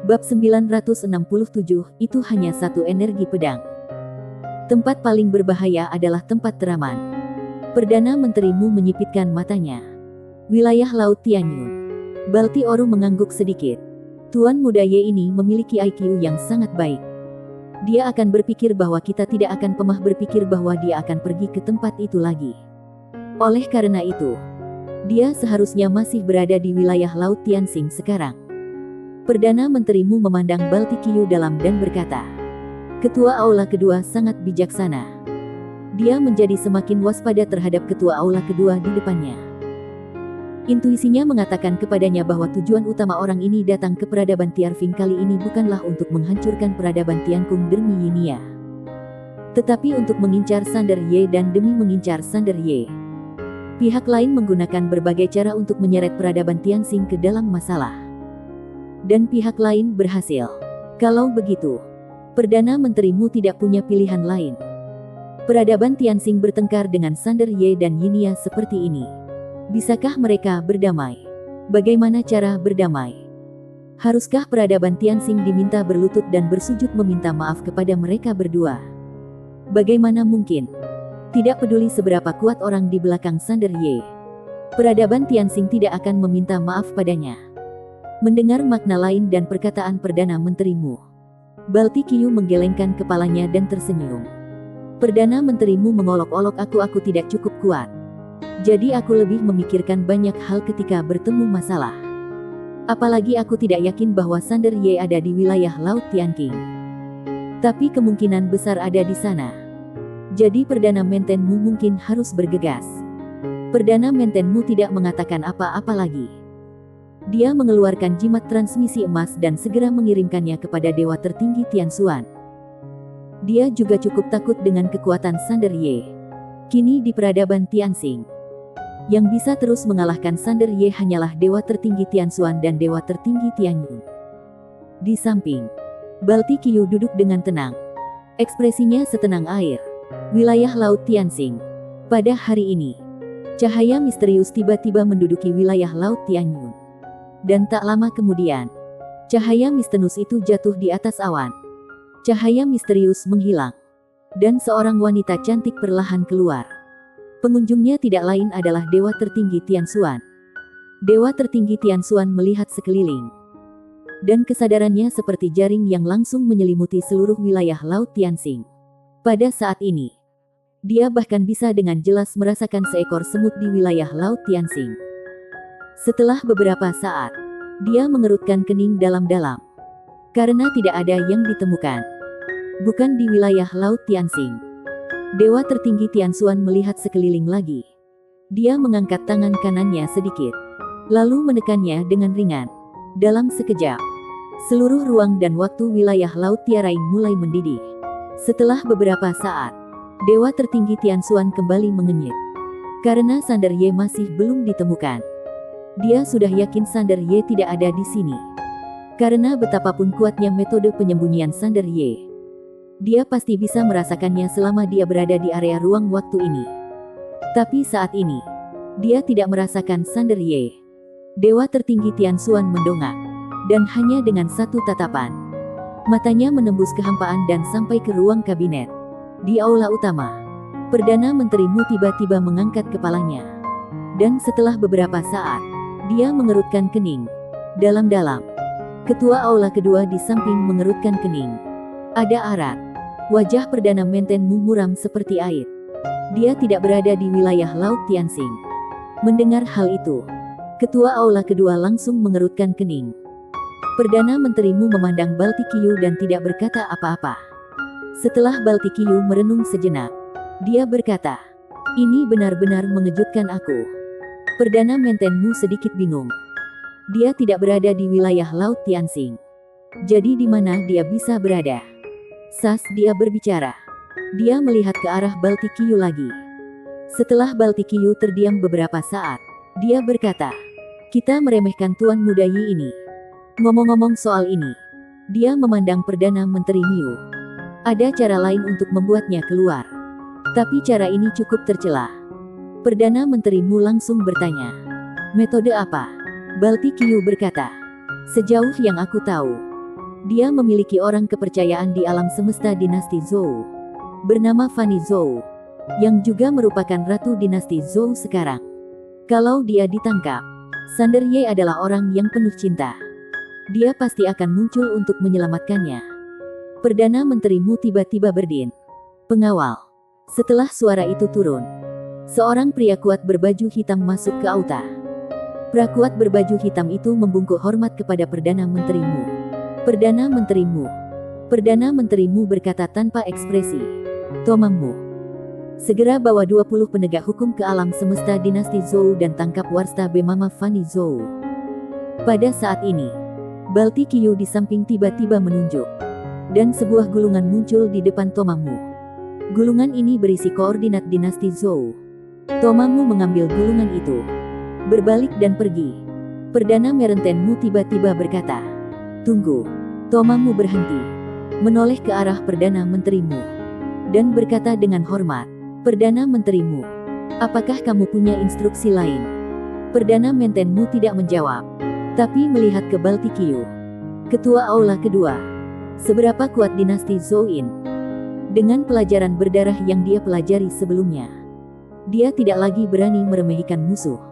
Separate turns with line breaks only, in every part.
Bab 967, itu hanya satu energi pedang. Tempat paling berbahaya adalah tempat teraman. Perdana Menterimu menyipitkan matanya. Wilayah Laut Tianyun. Balti Oru mengangguk sedikit. Tuan muda Ye ini memiliki IQ yang sangat baik. Dia akan berpikir bahwa kita tidak akan pernah berpikir bahwa dia akan pergi ke tempat itu lagi. Oleh karena itu, dia seharusnya masih berada di wilayah Laut Tianxing sekarang. Perdana Menterimu memandang Balti Qiu dalam dan berkata, Ketua Aula Kedua sangat bijaksana. Dia menjadi semakin waspada terhadap Ketua Aula Kedua di depannya. Intuisinya mengatakan kepadanya bahwa tujuan utama orang ini datang ke peradaban Tiarfing kali ini bukanlah untuk menghancurkan peradaban Tiankung demi Yinia, tetapi untuk mengincar Sander Ye, dan demi mengincar Sander Ye, pihak lain menggunakan berbagai cara untuk menyeret peradaban Tianxing ke dalam masalah. Dan pihak lain berhasil. Kalau begitu, Perdana Menterimu tidak punya pilihan lain. Peradaban Tianxing bertengkar dengan Sander Ye dan Yinia seperti ini. Bisakah mereka berdamai? Bagaimana cara berdamai? Haruskah peradaban Tianxing diminta berlutut dan bersujud meminta maaf kepada mereka berdua? Bagaimana mungkin? Tidak peduli seberapa kuat orang di belakang Sander Ye, peradaban Tianxing tidak akan meminta maaf padanya. Mendengar makna lain dan perkataan Perdana Menterimu, Balti Qiu menggelengkan kepalanya dan tersenyum. Perdana Menterimu mengolok-olok aku tidak cukup kuat. Jadi aku lebih memikirkan banyak hal ketika bertemu masalah. Apalagi aku tidak yakin bahwa Sander Ye ada di wilayah Laut Tianqing. Tapi kemungkinan besar ada di sana. Jadi Perdana Menterimu mungkin harus bergegas. Perdana Menterimu tidak mengatakan apa-apa lagi. Dia mengeluarkan jimat transmisi emas dan segera mengirimkannya kepada Dewa Tertinggi Tianxuan. Dia juga cukup takut dengan kekuatan Sander Ye. Kini di peradaban Tianxing, yang bisa terus mengalahkan Sander Ye hanyalah Dewa Tertinggi Tianxuan dan Dewa Tertinggi Tianyun. Di samping, Balti Qiu duduk dengan tenang. Ekspresinya setenang air. Wilayah Laut Tianxing. Pada hari ini, cahaya misterius tiba-tiba menduduki wilayah Laut Tianyun. Dan tak lama kemudian, cahaya misterius itu jatuh di atas awan. Cahaya misterius menghilang, dan seorang wanita cantik perlahan keluar. Pengunjungnya tidak lain adalah Dewa Tertinggi Tianxuan. Dewa Tertinggi Tianxuan melihat sekeliling, dan kesadarannya seperti jaring yang langsung menyelimuti seluruh wilayah Laut Tianxing. Pada saat ini, dia bahkan bisa dengan jelas merasakan seekor semut di wilayah Laut Tianxing. Setelah beberapa saat, dia mengerutkan kening dalam-dalam. Karena tidak ada yang ditemukan. Bukan di wilayah Laut Tianxing. Dewa Tertinggi Tianxuan melihat sekeliling lagi. Dia mengangkat tangan kanannya sedikit, lalu menekannya dengan ringan. Dalam sekejap, seluruh ruang dan waktu wilayah Laut Tiaraing mulai mendidih. Setelah beberapa saat, Dewa Tertinggi Tianxuan kembali mengenyit. Karena Sander Ye masih belum ditemukan. Dia sudah yakin Sander Ye tidak ada di sini. Karena betapapun kuatnya metode penyembunyian Sander Ye, dia pasti bisa merasakannya selama dia berada di area ruang waktu ini. Tapi saat ini, dia tidak merasakan Sander Ye. Dewa Tertinggi Tianxuan mendongak, dan hanya dengan satu tatapan, matanya menembus kehampaan dan sampai ke ruang kabinet. Di aula utama, Perdana Menterimu tiba-tiba mengangkat kepalanya. Dan setelah beberapa saat, dia mengerutkan kening dalam-dalam. Ketua Aula Kedua di samping mengerutkan kening. Ada arat. Wajah Perdana Menterimu muram seperti air. Dia tidak berada di wilayah Laut Tianxing. Mendengar hal itu, Ketua Aula Kedua langsung mengerutkan kening. Perdana Menterimu memandang Balti Qiu dan tidak berkata apa-apa. Setelah Balti Qiu merenung sejenak, dia berkata, "Ini benar-benar mengejutkan aku." Perdana Menterimu sedikit bingung. Dia tidak berada di wilayah Laut Tianxing. Jadi di mana dia bisa berada? Sas dia berbicara. Dia melihat ke arah Balti Qiu lagi. Setelah Balti Qiu terdiam beberapa saat, dia berkata, "Kita meremehkan Tuan Muda Yi ini. Ngomong-ngomong soal ini." Dia memandang Perdana Menteri Miu. Ada cara lain untuk membuatnya keluar. Tapi cara ini cukup tercela. Perdana Menterimu langsung bertanya, "Metode apa?" Balti Qiu berkata, "Sejauh yang aku tahu, Dia memiliki orang kepercayaan di alam semesta dinasti Zhou, bernama Fanny Zhou, yang juga merupakan ratu dinasti Zhou sekarang. Kalau dia ditangkap, Sander Ye adalah orang yang penuh cinta. Dia pasti akan muncul untuk menyelamatkannya. Perdana Menteri Mu tiba-tiba berdin. Pengawal. Setelah suara itu turun, seorang pria kuat berbaju hitam masuk ke auta. Pria kuat berbaju hitam itu membungkuk hormat kepada Perdana Menteri Mu. Perdana Menteri Mu. Perdana Menteri Mu berkata tanpa ekspresi. Tomam Mu. Segera bawa 20 penegak hukum ke alam semesta dinasti Zhou dan tangkap warsta bernama Fanny Zhou. Pada saat ini, Balti Qiu di samping tiba-tiba menunjuk. Dan sebuah gulungan muncul di depan Tomam Mu. Gulungan ini berisi koordinat dinasti Zhou. Tomam Mu mengambil gulungan itu, berbalik dan pergi. Perdana Merenten Mu tiba-tiba berkata, "Tunggu." Tomam Mu berhenti, menoleh ke arah Perdana Menteri Mu, dan berkata dengan hormat, "Perdana Menteri Mu, apakah kamu punya instruksi lain?" Perdana Menten Mu tidak menjawab, tapi melihat ke Balti Qiu, ketua aula kedua. Seberapa kuat dinasti Zhou ini? Dengan pelajaran berdarah yang dia pelajari sebelumnya, dia tidak lagi berani meremehkan musuh.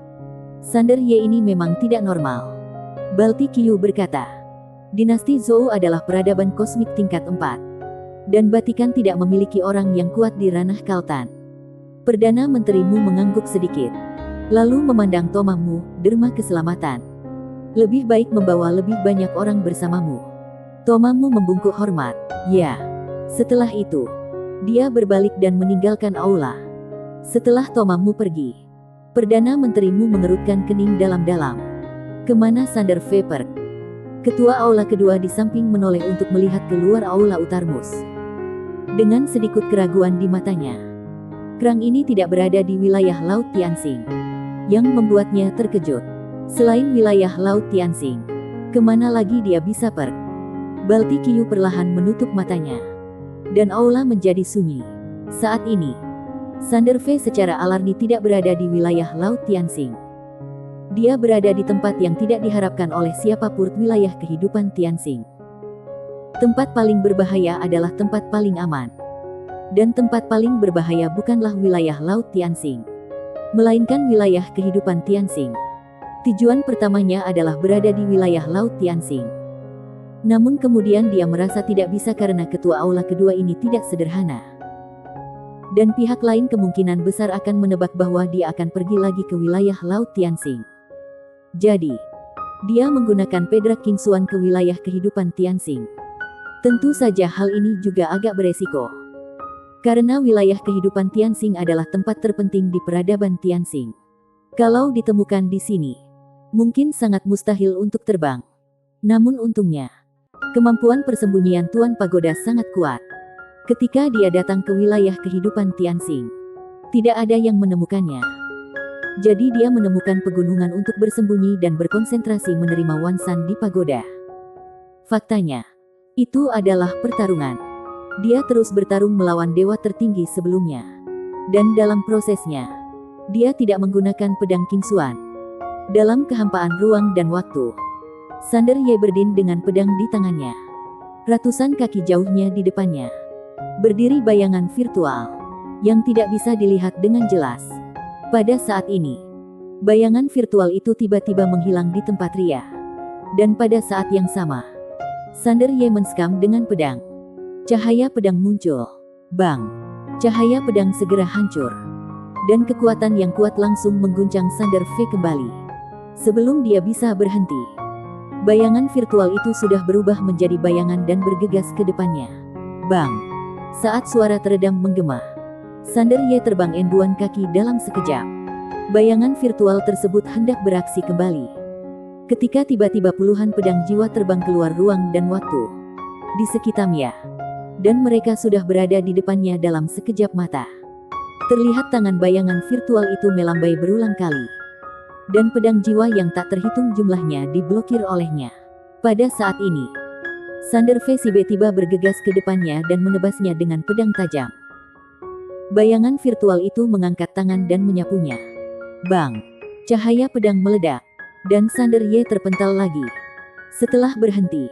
Sander Ye ini memang tidak normal. Balti Qiu berkata, dinasti Zhou adalah peradaban kosmik tingkat 4. Dan Batikan tidak memiliki orang yang kuat di ranah Kaltan. Perdana Menteri Mu mengangguk sedikit, lalu memandang Tomam Mu, derma keselamatan. Lebih baik membawa lebih banyak orang bersamamu. Tomam Mu membungkuk hormat, ya. Setelah itu, dia berbalik dan meninggalkan aula. Setelah Tomam Mu pergi, Perdana Menteri Mu mengerutkan kening dalam-dalam. Kemana Sander Veper? Ketua aula kedua di samping menoleh untuk melihat keluar aula Utarmus. Dengan sedikit keraguan di matanya, kerang ini tidak berada di wilayah Laut Tianxing, yang membuatnya terkejut. Selain wilayah Laut Tianxing, kemana lagi dia bisa pergi? Balti Qiu perlahan menutup matanya, dan aula menjadi sunyi. Saat ini, Sander V secara alami tidak berada di wilayah Laut Tianxing. Dia berada di tempat yang tidak diharapkan oleh siapapun wilayah kehidupan Tianxing. Tempat paling berbahaya adalah tempat paling aman. Dan tempat paling berbahaya bukanlah wilayah Laut Tianxing, melainkan wilayah kehidupan Tianxing. Tujuan pertamanya adalah berada di wilayah Laut Tianxing. Namun kemudian dia merasa tidak bisa karena ketua aula kedua ini tidak sederhana. Dan pihak lain kemungkinan besar akan menebak bahwa dia akan pergi lagi ke wilayah Laut Tianxing. Jadi, dia menggunakan Pedra Kingsuan ke wilayah kehidupan Tianxing. Tentu saja hal ini juga agak beresiko. Karena wilayah kehidupan Tianxing adalah tempat terpenting di peradaban Tianxing. Kalau ditemukan di sini, mungkin sangat mustahil untuk terbang. Namun untungnya, kemampuan persembunyian Tuan Pagoda sangat kuat. Ketika dia datang ke wilayah kehidupan Tianxing, tidak ada yang menemukannya. Jadi dia menemukan pegunungan untuk bersembunyi dan berkonsentrasi menerima Wansan di pagoda. Faktanya, itu adalah pertarungan. Dia terus bertarung melawan dewa tertinggi sebelumnya. Dan dalam prosesnya, dia tidak menggunakan pedang Kingsuan. Dalam kehampaan ruang dan waktu, Sander Ye berdiri dengan pedang di tangannya. Ratusan kaki jauhnya di depannya berdiri bayangan virtual yang tidak bisa dilihat dengan jelas. Pada saat ini, bayangan virtual itu tiba-tiba menghilang di tempat Ria. Dan pada saat yang sama, Sander Ye menskam dengan pedang. Cahaya pedang muncul. Bang! Cahaya pedang segera hancur. Dan kekuatan yang kuat langsung mengguncang Sander V kembali. Sebelum dia bisa berhenti, bayangan virtual itu sudah berubah menjadi bayangan dan bergegas ke depannya. Bang! Saat suara teredam menggema, Sander Ye terbang enduan kaki dalam sekejap. Bayangan virtual tersebut hendak beraksi kembali. Ketika tiba-tiba puluhan pedang jiwa terbang keluar ruang dan waktu di sekitarnya. Dan mereka sudah berada di depannya dalam sekejap mata. Terlihat tangan bayangan virtual itu melambai berulang kali. Dan pedang jiwa yang tak terhitung jumlahnya diblokir olehnya. Pada saat ini, Sander V tiba-tiba bergegas ke depannya dan menebasnya dengan pedang tajam. Bayangan virtual itu mengangkat tangan dan menyapunya. Bang! Cahaya pedang meledak, dan Sander Ye terpental lagi. Setelah berhenti,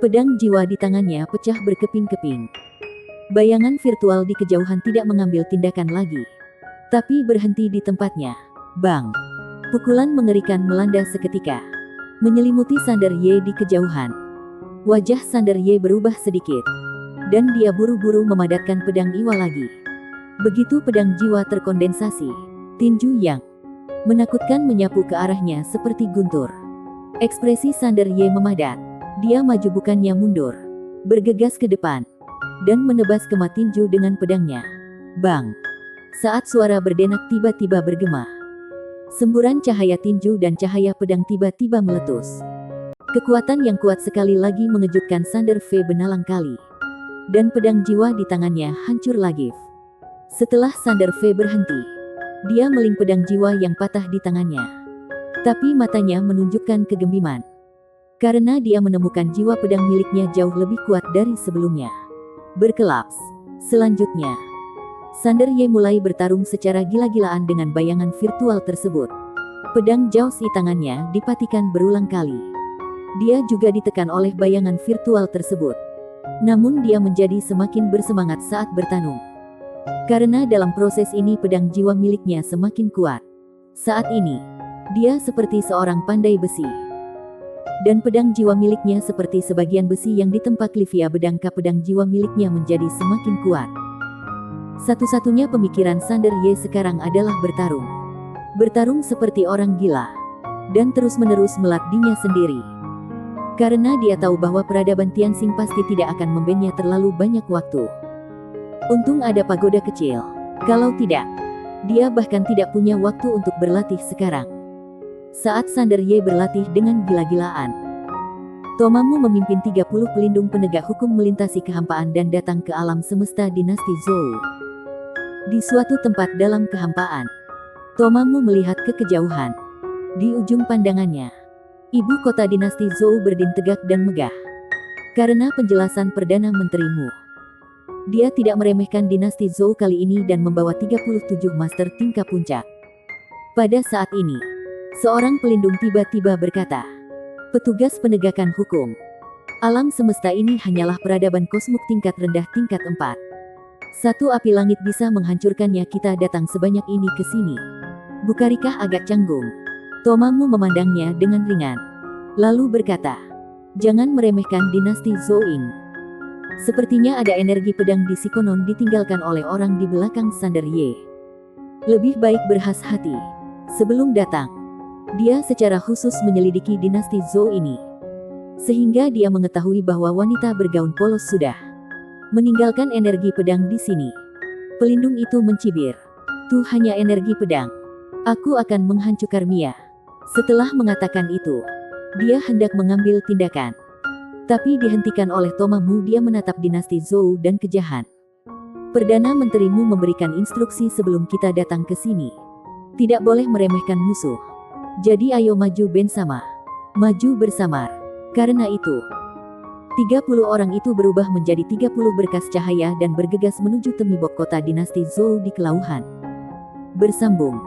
Pedang jiwa di tangannya pecah berkeping-keping. Bayangan virtual di kejauhan tidak mengambil tindakan lagi, tapi berhenti di tempatnya. Bang! Pukulan mengerikan melanda seketika, menyelimuti Sander Ye di kejauhan. Wajah Sander Ye berubah sedikit, dan dia buru-buru memadatkan pedang Iwa lagi. Begitu pedang jiwa terkondensasi, tinju yang menakutkan menyapu ke arahnya seperti guntur. Ekspresi Sander Ye memadat. Dia maju bukannya mundur, bergegas ke depan, dan menebas kemah tinju dengan pedangnya. Bang! Saat suara berdenak tiba-tiba bergema. Semburan cahaya tinju dan cahaya pedang tiba-tiba meletus. Kekuatan yang kuat sekali lagi mengejutkan Sander Ve benalang kali. Dan pedang jiwa di tangannya hancur lagi. Setelah Sander Ve berhenti, dia meling pedang jiwa yang patah di tangannya. Tapi matanya menunjukkan kegembiman. Karena dia menemukan jiwa pedang miliknya jauh lebih kuat dari sebelumnya. Berkelaps. Selanjutnya, Sander Ye mulai bertarung secara gila-gilaan dengan bayangan virtual tersebut. Pedang Jiao Shi tangannya dipatikan berulang kali. Dia juga ditekan oleh bayangan virtual tersebut. Namun dia menjadi semakin bersemangat saat bertarung. Karena dalam proses ini pedang jiwa miliknya semakin kuat. Saat ini, dia seperti seorang pandai besi. Dan pedang jiwa miliknya seperti sebagian besi yang ditempa Clivia Bedangka pedang jiwa miliknya menjadi semakin kuat. Satu-satunya pemikiran Sander Ye sekarang adalah bertarung. Bertarung seperti orang gila. Dan terus-menerus melatihnya sendiri. Karena dia tahu bahwa peradaban Tianxing pasti tidak akan memberinya terlalu banyak waktu. Untung ada pagoda kecil. Kalau tidak, dia bahkan tidak punya waktu untuk berlatih sekarang. Saat Sander Ye berlatih dengan gila-gilaan, Tomamu memimpin 30 pelindung penegak hukum melintasi kehampaan dan datang ke alam semesta dinasti Zhou. Di suatu tempat dalam kehampaan, Tomamu melihat ke kejauhan. Di ujung pandangannya, ibu kota dinasti Zhou berdiri tegak dan megah. Karena penjelasan Perdana Menteri Mu, dia tidak meremehkan dinasti Zhou kali ini dan membawa 37 master tingkat puncak. Pada saat ini, seorang pelindung tiba-tiba berkata, "Petugas penegakan hukum. Alam semesta ini hanyalah peradaban kosmik tingkat rendah tingkat 4. Satu api langit bisa menghancurkannya, kita datang sebanyak ini ke sini. Bukankah agak canggung?" Tomamu memandangnya dengan ringan. Lalu berkata, "Jangan meremehkan dinasti Zhou. Sepertinya ada energi pedang di Sikonon ditinggalkan oleh orang di belakang Sander Ye. Lebih baik berhati-hati. Sebelum datang, dia secara khusus menyelidiki dinasti Zhou ini. Sehingga dia mengetahui bahwa wanita bergaun polos sudah meninggalkan energi pedang di sini." Pelindung itu mencibir. "Tuh hanya energi pedang. Aku akan menghancurkan Mia." Setelah mengatakan itu, dia hendak mengambil tindakan. Tapi dihentikan oleh Tomamu. Dia menatap dinasti Zhou dan kejahan. "Perdana Menterimu memberikan instruksi sebelum kita datang ke sini. Tidak boleh meremehkan musuh. Jadi ayo maju bersama. Maju bersama." Karena itu, 30 orang itu berubah menjadi 30 berkas cahaya dan bergegas menuju Temibok kota dinasti Zhou di kelauhan. Bersambung.